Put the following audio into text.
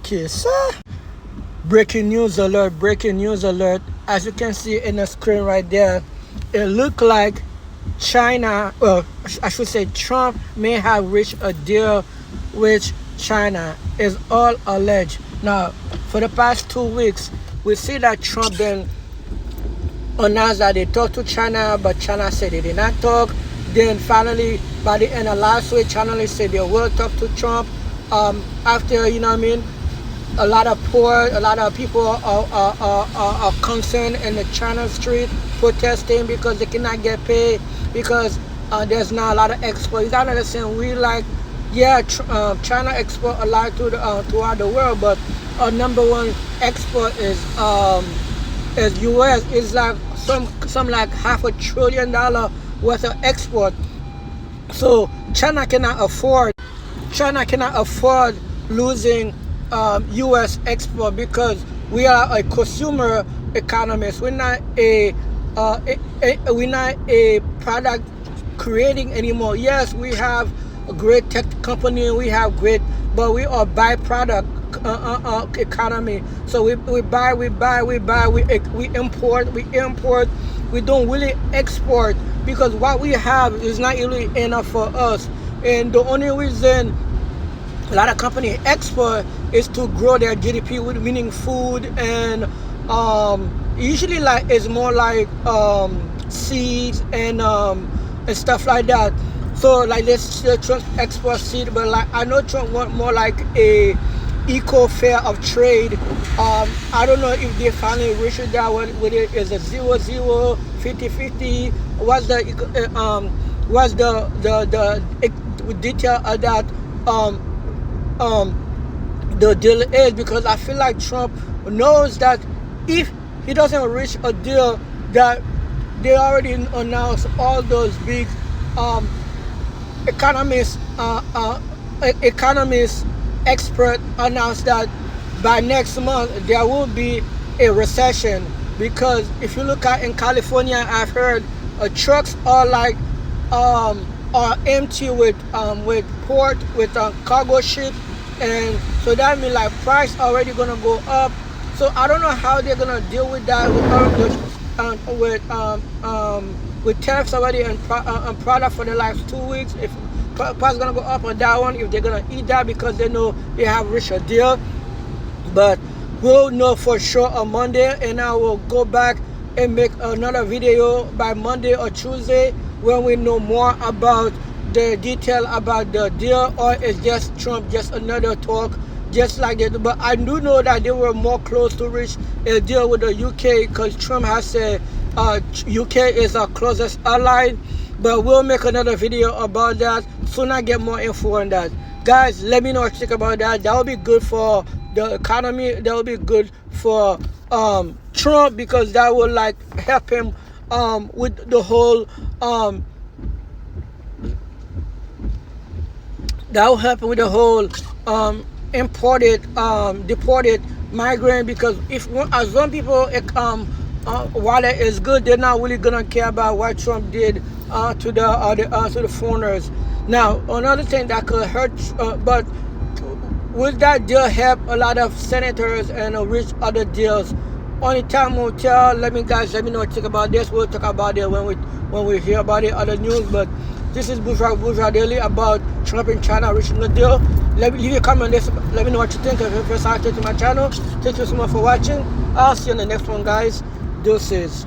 Kisa. Breaking news alert. As you can see in the screen right there, it looked like China, I should say Trump may have reached a deal with China. Is all alleged. Now, for the past 2 weeks, we see that Trump then announced that they talked to China, but China said they did not talk. Then finally, by the end of last week, China said they will talk to Trump. After, you know what I mean, a lot of people are concerned in the China street protesting because they cannot get paid, because there's not a lot of export. You gotta understand, we like, yeah, China export a lot to throughout the world, but our number one export is US. It's like some like $500 billion worth of export. So China cannot afford losing US export, because we are a consumer economist. We're not a product creating anymore. Yes, we have a great tech company, we have great, but we are byproduct economy. So we buy, we import. We don't really export, because what we have is not really enough for us. And the only reason a lot of companies export is to grow their GDP, with meaning food, and usually like it's more like seeds and stuff like that. So like this Trump export seed, but like I know Trump want more like a eco fair of trade. I don't know if they finally reach that one, whether it is a 0-0, 50-50. What's the detail of that the deal is, because I feel like Trump knows that if he doesn't reach a deal, that they already announced, all those big economists expert announced that by next month there will be a recession. Because if you look at in California, I've heard trucks are like are empty with cargo ships, and so that means like price already gonna go up. So I don't know how they're gonna deal with that with tariffs already and product for the last 2 weeks. If price gonna go up on that one, if they're gonna eat that, because they know they have reached a deal. But we'll know for sure on Monday, and I will go back and make another video by Monday or Tuesday when we know more about the detail about the deal, or it's just Trump, just another talk, just like that. But I do know that they were more close to reach a deal with the UK, because Trump has said UK is our closest ally. But we'll make another video about that soon. I get more info on that. Guys, let me know what you think about that. That will be good for the economy. That will be good for Trump, because that will like help him with the whole imported deported migrant. Because if as some people wallet is good, they're not really gonna care about what Trump did to the foreigners. Now, another thing that could hurt, but will that deal help a lot of senators and reach other deals? Only time will tell. Let me know what you think about this. We'll talk about it when we hear about it, other news. But this is Bourgeois Daily about Trump and China reaching a deal. Leave a comment. Let me know what you think. If you're first to my channel, thank you so much for watching. I'll see you in the next one, guys. Deuces.